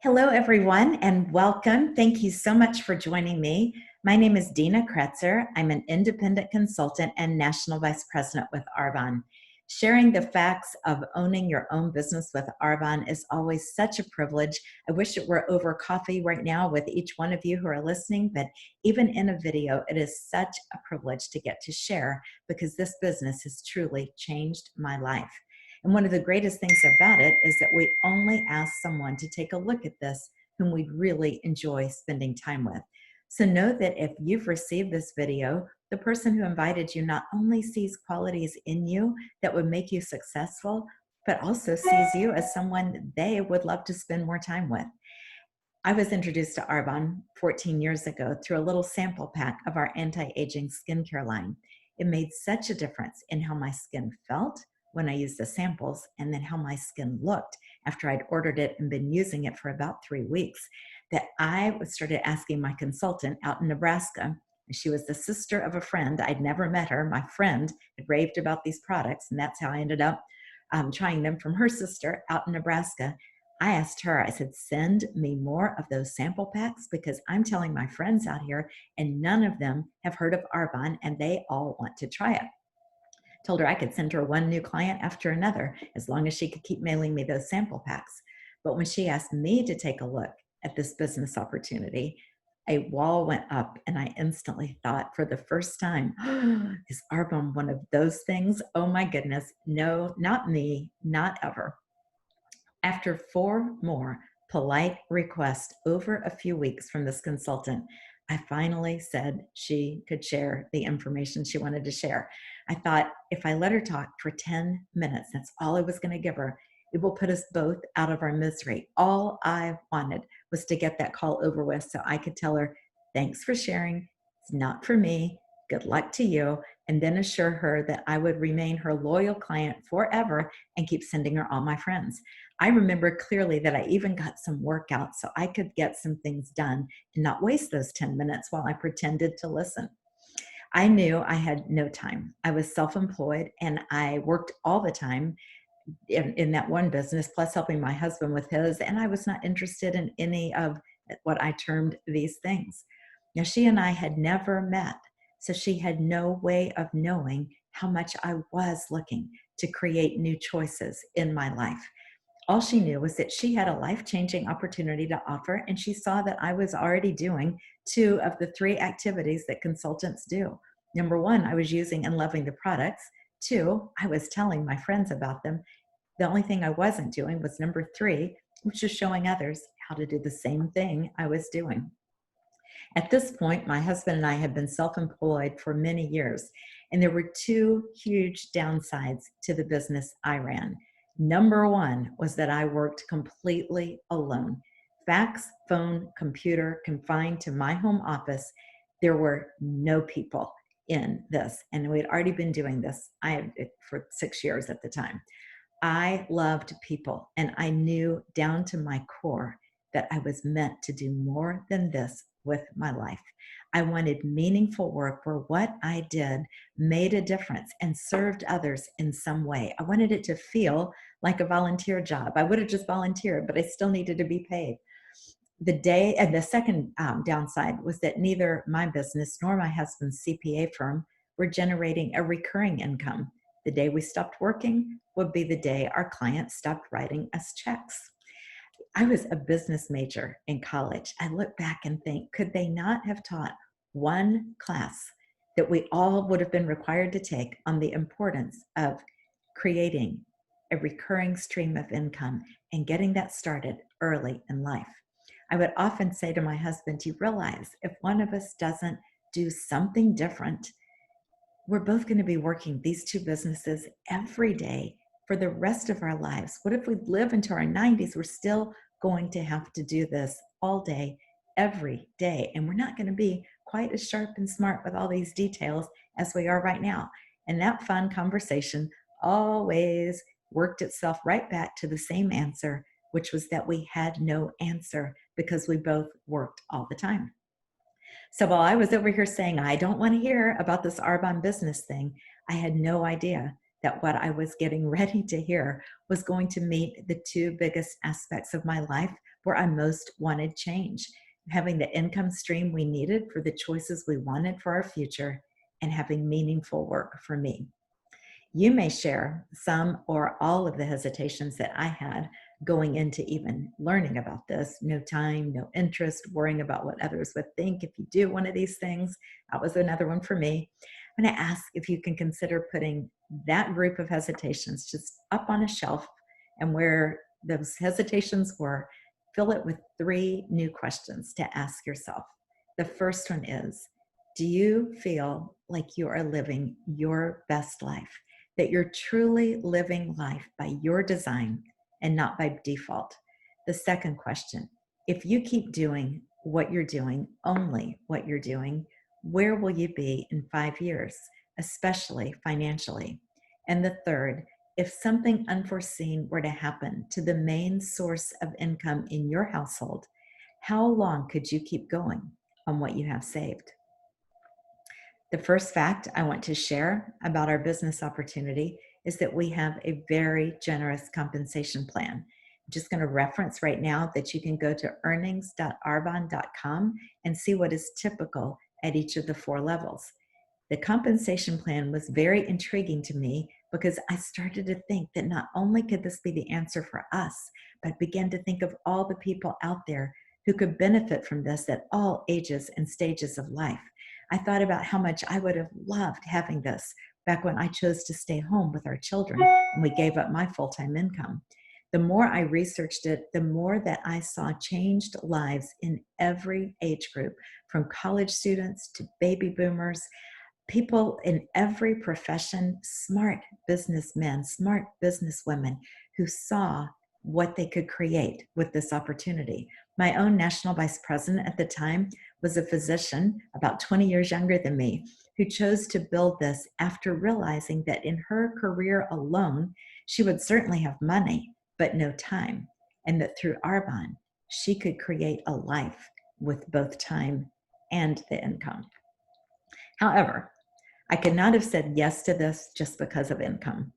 Hello, everyone, and welcome. Thank you so much for joining me. My name is Dina Kretzer. I'm an independent consultant and national vice president with Arbonne. Sharing the facts of owning your own business with Arbonne is always such a privilege. I wish it were over coffee right now with each one of you who are listening, but even in a video, it is such a privilege to get to share because this business has truly changed my life. And one of the greatest things about it is that we only ask someone to take a look at this whom we really enjoy spending time with. So know that if you've received this video, the person who invited you not only sees qualities in you that would make you successful, but also sees you as someone they would love to spend more time with. I was introduced to Arbonne 14 years ago through a little sample pack of our anti-aging skincare line. It made such a difference in how my skin felt when I used the samples and then how my skin looked after I'd ordered it and been using it for about 3 weeks that I started asking my consultant out in Nebraska. She was the sister of a friend. I'd never met her. My friend had raved about these products, and that's how I ended up trying them from her sister out in Nebraska. I asked her, I said, send me more of those sample packs because I'm telling my friends out here and none of them have heard of Arbonne and they all want to try it. Told her I could send her one new client after another as long as she could keep mailing me those sample packs. But when she asked me to take a look at this business opportunity, a wall went up and I instantly thought for the first time, is Arbonne one of those things? Oh my goodness, no, not me, not ever. After 4 more polite requests over a few weeks from this consultant, I finally said she could share the information she wanted to share. I thought if I let her talk for 10 minutes, that's all I was going to give her, it will put us both out of our misery. All I wanted was to get that call over with so I could tell her, thanks for sharing. It's not for me. Good luck to you. And then assure her that I would remain her loyal client forever and keep sending her all my friends. I remember clearly that I even got some work out so I could get some things done and not waste those 10 minutes while I pretended to listen. I knew I had no time. I was self-employed and I worked all the time in that one business, plus helping my husband with his, and I was not interested in any of what I termed these things. Now, she and I had never met, so she had no way of knowing how much I was looking to create new choices in my life. All she knew was that she had a life-changing opportunity to offer, and she saw that I was already doing 2 of the 3 activities that consultants do. Number 1, I was using and loving the products. 2, I was telling my friends about them. The only thing I wasn't doing was number 3, which was showing others how to do the same thing I was doing. At this point, my husband and I had been self-employed for many years, and there were 2 huge downsides to the business I ran. Number 1 was that I worked completely alone. Fax, phone, computer, confined to my home office. There were no people in this, and we had already been doing this for 6 years at the time. I loved people, and I knew down to my core that I was meant to do more than this with my life. I wanted meaningful work where what I did made a difference and served others in some way. I wanted it to feel like a volunteer job. I would have just volunteered, but I still needed to be paid. The second downside was that neither my business nor my husband's CPA firm were generating a recurring income. The day we stopped working would be the day our clients stopped writing us checks. I was a business major in college. I look back and think, could they not have taught one class that we all would have been required to take on the importance of creating a recurring stream of income and getting that started early in life? I would often say to my husband, do you realize if one of us doesn't do something different, we're both going to be working these 2 businesses every day for the rest of our lives? What if we live into our 90s? We're still going to have to do this all day, every day. And we're not going to be quite as sharp and smart with all these details as we are right now. And that fun conversation always worked itself right back to the same answer, which was that we had no answer because we both worked all the time. So while I was over here saying, I don't want to hear about this Arbonne business thing, I had no idea that what I was getting ready to hear was going to meet the 2 biggest aspects of my life where I most wanted change, having the income stream we needed for the choices we wanted for our future, and having meaningful work for me. You may share some or all of the hesitations that I had going into even learning about this. No time, no interest, worrying about what others would think if you do one of these things. That was another one for me. I'm going to ask if you can consider putting that group of hesitations just up on a shelf, and where those hesitations were, fill it with 3 new questions to ask yourself. The first one is, do you feel like you are living your best life? That you're truly living life by your design and not by default? The second question, if you keep doing what you're doing, only what you're doing, where will you be in 5 years, especially financially? And the third, if something unforeseen were to happen to the main source of income in your household, how long could you keep going on what you have saved? The first fact I want to share about our business opportunity is that we have a very generous compensation plan. I'm just going to reference right now that you can go to earnings.arbonne.com and see what is typical at each of the 4 levels. The compensation plan was very intriguing to me because I started to think that not only could this be the answer for us, but began to think of all the people out there who could benefit from this at all ages and stages of life. I thought about how much I would have loved having this back when I chose to stay home with our children and we gave up my full-time income. The more I researched it, the more that I saw changed lives in every age group, from college students to baby boomers, people in every profession, smart businessmen, smart businesswomen who saw what they could create with this opportunity. My own national vice president at the time was a physician about 20 years younger than me, who chose to build this after realizing that in her career alone, she would certainly have money, but no time. And that through Arbonne, she could create a life with both time and the income. However, I could not have said yes to this just because of income.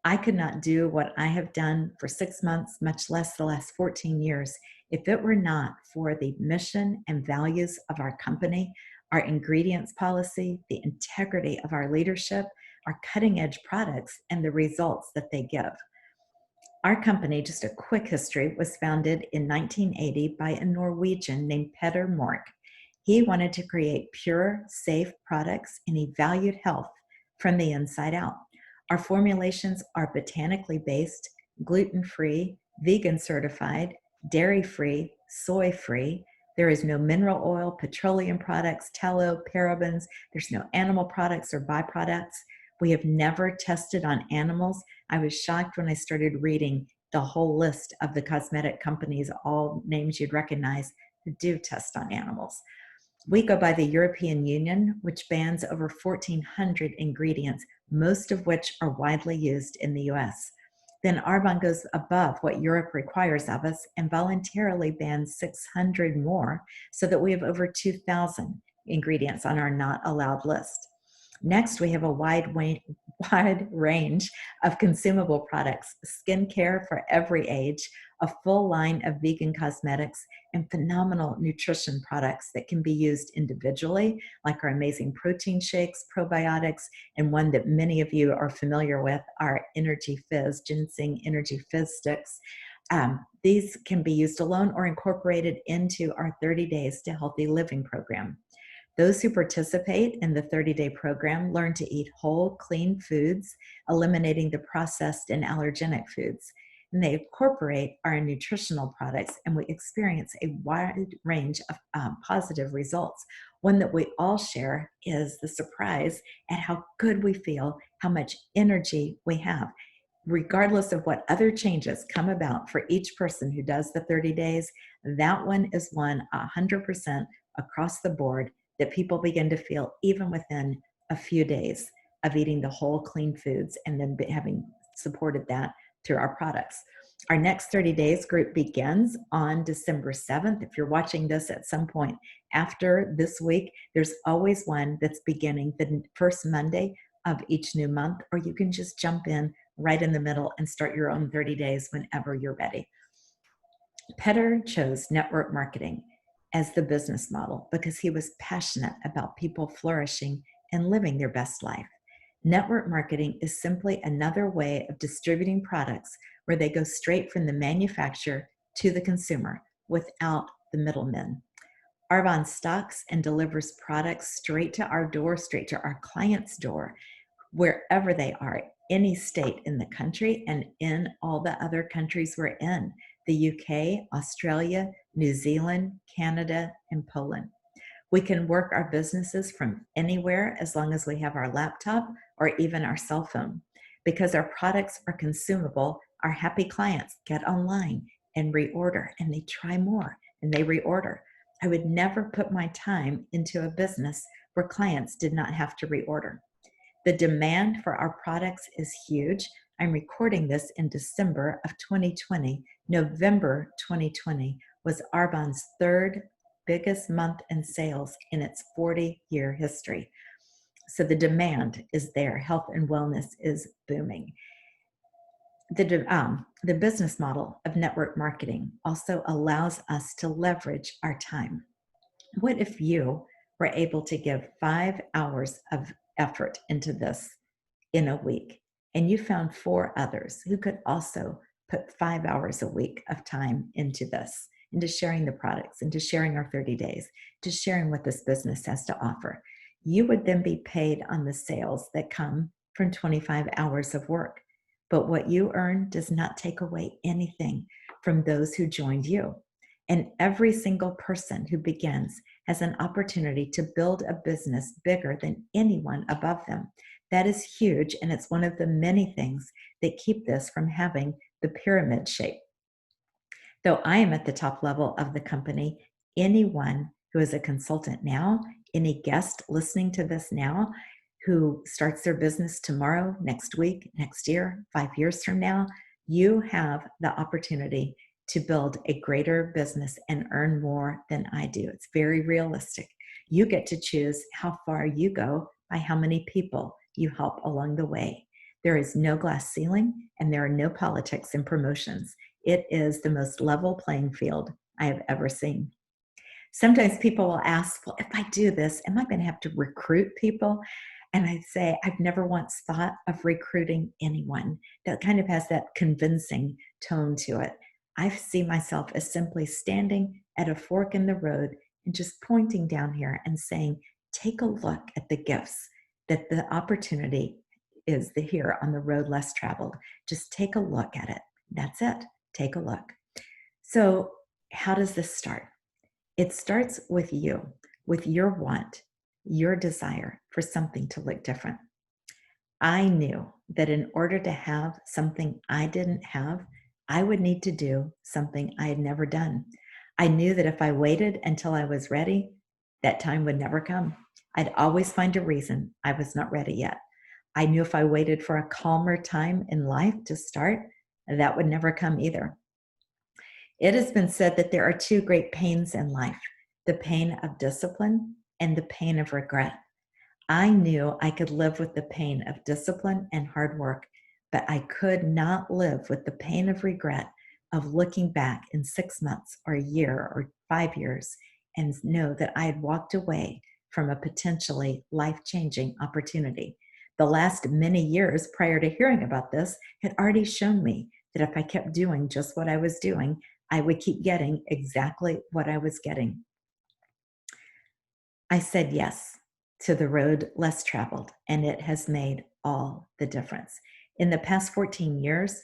I could not do what I have done for 6 months, much less the last 14 years, if it were not for the mission and values of our company, our ingredients policy, the integrity of our leadership, our cutting edge products, and the results that they give. Our company, just a quick history, was founded in 1980 by a Norwegian named Peter Mork. He wanted to create pure, safe products, and he valued health from the inside out. Our formulations are botanically based, gluten-free, vegan certified, dairy-free, soy-free. There is no mineral oil, petroleum products, tallow, parabens. There's no animal products or byproducts. We have never tested on animals. I was shocked when I started reading the whole list of the cosmetic companies, all names you'd recognize, who do test on animals. We go by the European Union, which bans over 1,400 ingredients, most of which are widely used in the US. Then Arbonne goes above what Europe requires of us and voluntarily bans 600 more, so that we have over 2,000 ingredients on our not allowed list. Next, we have a wide range of consumable products, skincare for every age, a full line of vegan cosmetics, and phenomenal nutrition products that can be used individually, like our amazing protein shakes, probiotics, and one that many of you are familiar with, our Energy Fizz, Ginseng Energy Fizz Sticks. These can be used alone or incorporated into our 30 Days to Healthy Living program. Those who participate in the 30-day program learn to eat whole, clean foods, eliminating the processed and allergenic foods. And they incorporate our nutritional products, and we experience a wide range of positive results. One that we all share is the surprise at how good we feel, how much energy we have. Regardless of what other changes come about for each person who does the 30 days, that one is 100% across the board, that people begin to feel even within a few days of eating the whole clean foods and then having supported that through our products. Our next 30 days group begins on December 7th. If you're watching this at some point after this week, there's always one that's beginning the first Monday of each new month, or you can just jump in right in the middle and start your own 30 days whenever you're ready. Petter chose network marketing as the business model because he was passionate about people flourishing and living their best life. Network marketing is simply another way of distributing products where they go straight from the manufacturer to the consumer without the middlemen. Arbonne stocks and delivers products straight to our door, straight to our client's door, wherever they are, any state in the country and in all the other countries we're in, the UK, Australia, New Zealand, Canada, and Poland. We can work our businesses from anywhere as long as we have our laptop or even our cell phone. Because our products are consumable, our happy clients get online and reorder, and they try more and they reorder. I would never put my time into a business where clients did not have to reorder. The demand for our products is huge. I'm recording this in December of 2020. November 2020 was Arbonne's third biggest month in sales in its 40-year history. So the demand is there. Health and wellness is booming. The business model of network marketing also allows us to leverage our time. What if you were able to give 5 hours of effort into this in a week, and you found 4 others who could also put 5 hours a week of time into this, into sharing the products, into sharing our 30 days, to sharing what this business has to offer? You would then be paid on the sales that come from 25 hours of work. But what you earn does not take away anything from those who joined you. And every single person who begins has an opportunity to build a business bigger than anyone above them. That is huge, and it's one of the many things that keep this from having the pyramid shape. Though I am at the top level of the company, anyone who is a consultant now, any guest listening to this now, who starts their business tomorrow, next week, next year, 5 years from now, you have the opportunity to build a greater business and earn more than I do. It's very realistic. You get to choose how far you go by how many people you help along the way. There is no glass ceiling, and there are no politics and promotions. It is the most level playing field I have ever seen. Sometimes people will ask, well, if I do this, am I going to have to recruit people? And I say, I've never once thought of recruiting anyone. That kind of has that convincing tone to it. I see myself as simply standing at a fork in the road and just pointing down here and saying, take a look at the gifts that the opportunity is here on the road less traveled. Just take a look at it. That's it. Take a look. So how does this start? It starts with you, with your want, your desire for something to look different. I knew that in order to have something I didn't have, I would need to do something I had never done. I knew that if I waited until I was ready, that time would never come. I'd always find a reason I was not ready yet. I knew if I waited for a calmer time in life to start, that would never come either. It has been said that there are 2 great pains in life, the pain of discipline and the pain of regret. I knew I could live with the pain of discipline and hard work, but I could not live with the pain of regret of looking back in 6 months or a year or 5 years and know that I had walked away from a potentially life-changing opportunity. The last many years prior to hearing about this had already shown me that if I kept doing just what I was doing, I would keep getting exactly what I was getting. I said yes to the road less traveled, and it has made all the difference. In the past 14 years,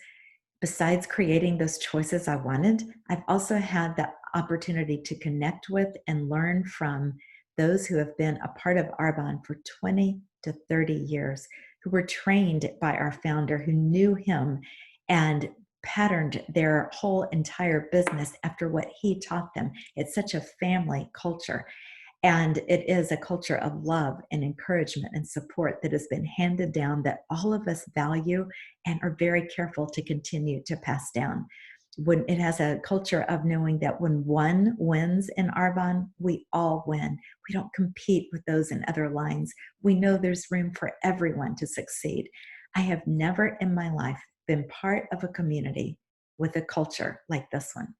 besides creating those choices I wanted, I've also had the opportunity to connect with and learn from those who have been a part of Arbonne for 20 to 30 years, who were trained by our founder, who knew him and patterned their whole entire business after what he taught them. It's such a family culture. And it is a culture of love and encouragement and support that has been handed down that all of us value and are very careful to continue to pass down. When it has a culture of knowing that when one wins in Arbonne, we all win. We don't compete with those in other lines. We know there's room for everyone to succeed. I have never in my life been part of a community with a culture like this one.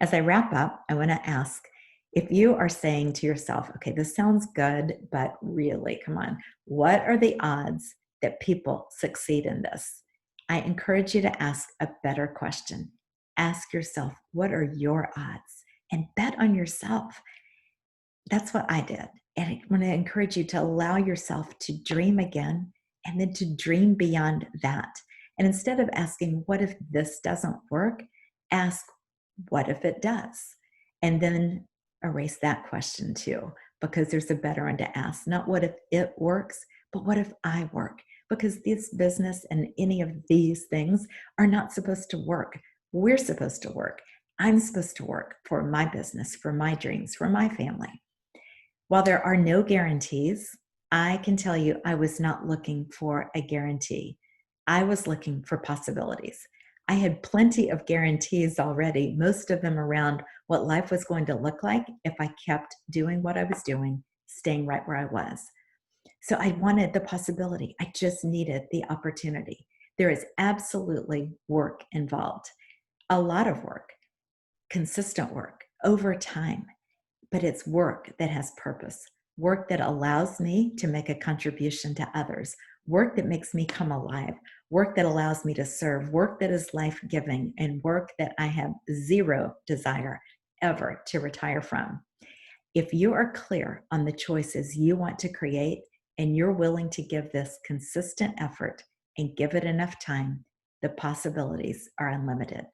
As I wrap up, I want to ask, if you are saying to yourself, okay, this sounds good, but really, come on, what are the odds that people succeed in this? I encourage you to ask a better question. Ask yourself, what are your odds? And bet on yourself. That's what I did. And I want to encourage you to allow yourself to dream again and then to dream beyond that. And instead of asking, what if this doesn't work? Ask, what if it does? And then erase that question too, because there's a better one to ask. Not what if it works, but what if I work? Because this business and any of these things are not supposed to work. We're supposed to work. I'm supposed to work for my business, for my dreams, for my family. While there are no guarantees, I can tell you I was not looking for a guarantee. I was looking for possibilities. I had plenty of guarantees already, most of them around what life was going to look like if I kept doing what I was doing, staying right where I was. So I wanted the possibility. I just needed the opportunity. There is absolutely work involved, a lot of work, consistent work over time. But it's work that has purpose, work that allows me to make a contribution to others, work that makes me come alive, work that allows me to serve, work that is life-giving, and work that I have zero desire ever to retire from. If you are clear on the choices you want to create and you're willing to give this consistent effort and give it enough time, the possibilities are unlimited.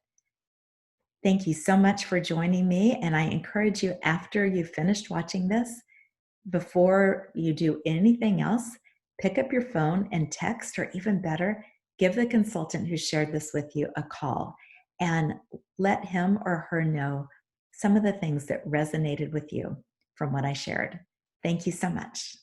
Thank you so much for joining me. And I encourage you, after you've finished watching this, before you do anything else, pick up your phone and text, or even better, give the consultant who shared this with you a call and let him or her know some of the things that resonated with you from what I shared. Thank you so much.